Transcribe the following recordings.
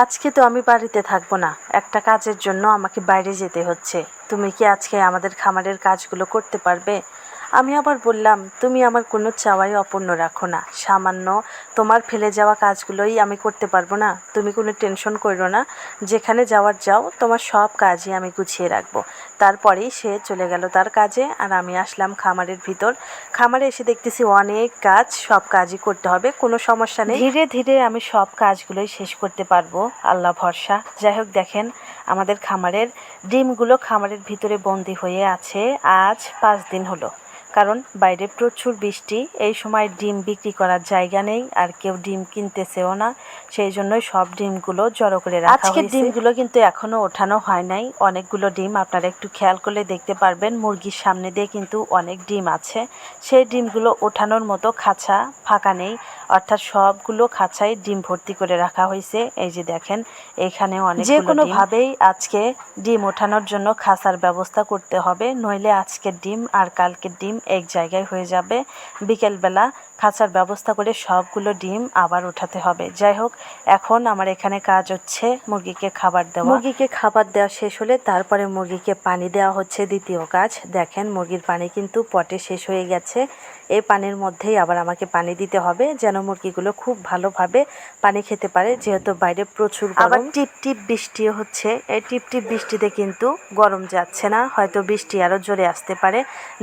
আজকে তো আমি বাড়িতে থাকবো না, একটা কাজের জন্য আমাকে বাইরে যেতে হচ্ছে। তুমি কি আজকে আমাদের খামারের কাজগুলো করতে পারবে? আমি আবার বললাম, তুমি আমার কোনো চাওয়াই অপূর্ণ রাখো না, সামান্য তোমার ফেলে যাওয়া কাজগুলোই আমি করতে পারবো না? তুমি কোনো টেনশন করো না, যেখানে যাওয়ার যাও, তোমার সব কাজই আমি গুছিয়ে রাখবো। তারপরেই সে চলে গেল তার কাজে, আর আমি আসলাম খামারের ভিতর। খামারে এসে দেখতেছি অনেক কাজ, সব কাজই করতে হবে, কোনো সমস্যা নেই, ধীরে ধীরে আমি সব কাজগুলোই শেষ করতে পারবো, আল্লাহ ভরসা। যাই হোক, দেখেন আমাদের খামারের ডিমগুলো খামারের ভিতরে বন্দি হয়ে আছে আজ 5 দিন হলো। কারণ বাইরে প্রচুর বৃষ্টি, এই সময় ডিম বিক্রি করার জায়গা নেই, আর কেউ ডিম কিনতেছেও না, সেই জন্যই সব ডিমগুলো জড়ো করে রাখা হয়েছে। আজকের ডিমগুলো কিন্তু এখনো ওঠানো হয় নাই, অনেকগুলো ডিম আপনারা একটু খেয়াল করলে দেখতে পারবেন, মুরগির সামনে দিয়ে কিন্তু অনেক ডিম আছে। সেই ডিমগুলো ওঠানোর মতো খাঁচা ফাঁকা নেই, অর্থাৎ সবগুলো খাঁচায় ডিম ভর্তি করে রাখা হয়েছে। এই যে দেখেন, এখানে অনেক, যে কোনোভাবেই আজকে ডিম ওঠানোর জন্য খাঁচার ব্যবস্থা করতে হবে, নইলে আজকের ডিম আর কালকের ডিম এক জায়গায় হয়ে যাবে। বিকেলবেলা খাঁচার ব্যবস্থা করে সবগুলো ডিম আবার উঠাতে হবে। যাই হোক, এখন আমার এখানে কাজ হচ্ছে মুরগিকে খাবার দেওয়া। মুরগিকে খাবার দেওয়া শেষ হলে তারপরে মুরগিকে পানি দেওয়া হচ্ছে দ্বিতীয় কাজ। দেখেন মুরগির পানি কিন্তু পটে শেষ হয়ে গেছে, এই পানির মধ্যেই আবার আমাকে পানি দিতে হবে, যেন মুরগিগুলো খুব ভালোভাবে পানি খেতে পারে, যেহেতু বাইরে প্রচুর গরম। আবার টিপ টিপ বৃষ্টিও হচ্ছে, এই টিপ টিপ বৃষ্টিতে কিন্তু গরম যাচ্ছে না, হয়তো বৃষ্টি আরও জোরে আসতে পারে।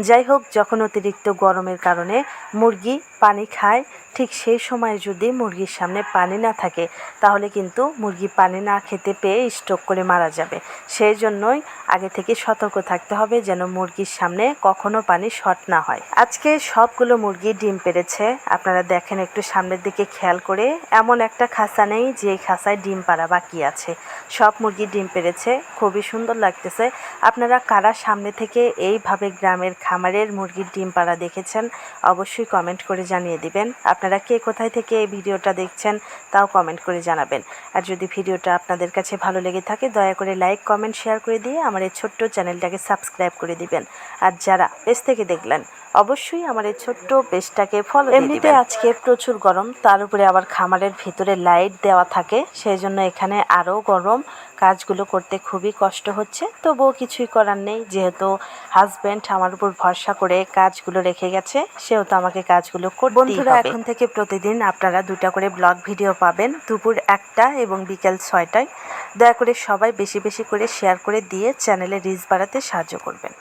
যাই হোক, যখন অতিরিক্ত গরমের কারণে মুরগি পানি খায়, ঠিক সেই সময় যদি মুরগির সামনে পানি না থাকে, তাহলে কিন্তু মুরগি পানি না খেতে পেয়ে স্ট্রোক করে মারা যাবে। সেই জন্যই আগে থেকে সতর্ক থাকতে হবে, যেন মুরগির সামনে কখনো পানি শর্ট না হয়। আজকে সবগুলো মুরগি ডিম পেড়েছে, আপনারা দেখেন একটু সামনের দিকে খেয়াল করে, এমন একটা খাঁচা নেই যে খাঁচায় ডিম পাড়া বাকি আছে, সব মুরগি ডিম পেড়েছে, খুবই সুন্দর লাগতেছে। আপনারা কারা সামনে থেকে এইভাবে গ্রামের খামারের মুরগির ডিম পাড়া দেখেছেন, অবশ্যই কমেন্ট করে জানিয়ে দিবেন। আপনারা কে কোথায় থেকে এই ভিডিওটা দেখছেন তাও কমেন্ট করে জানাবেন। আর যদি ভিডিওটা আপনাদের কাছে ভালো লেগে থাকে, দয়া করে লাইক কমেন্ট শেয়ার করে দিয়ে আমার এই ছোট্ট চ্যানেলটাকে সাবস্ক্রাইব করে দিবেন। আর যারা পেজ থেকে দেখলেন, অবশ্যই আমার এই ছোট্ট পেজটাকে ফলো দিয়ে দিবেন। এমনিতে আজকে প্রচুর গরম, তার উপরে আবার খামারের ভিতরে লাইট দেওয়া থাকে, সেই জন্য এখানে আরও গরম, কাজগুলো করতে খুবই কষ্ট হচ্ছে। তবুও কিছুই করার নেই, যেহেতু হাজব্যান্ড আমার উপর ভরসা করে কাজগুলো রেখে গেছে, সেহেতু আমাকে কাজগুলো করতেই হবে। বন্ধুরা, এখন থেকে প্রতিদিন আপনারা 2টা করে ব্লগ ভিডিও পাবেন, দুপুর 1টা এবং বিকেল 6টায়। দয়া করে সবাই বেশি বেশি করে শেয়ার করে দিয়ে চ্যানেলে রিচ বাড়াতে সাহায্য করবেন।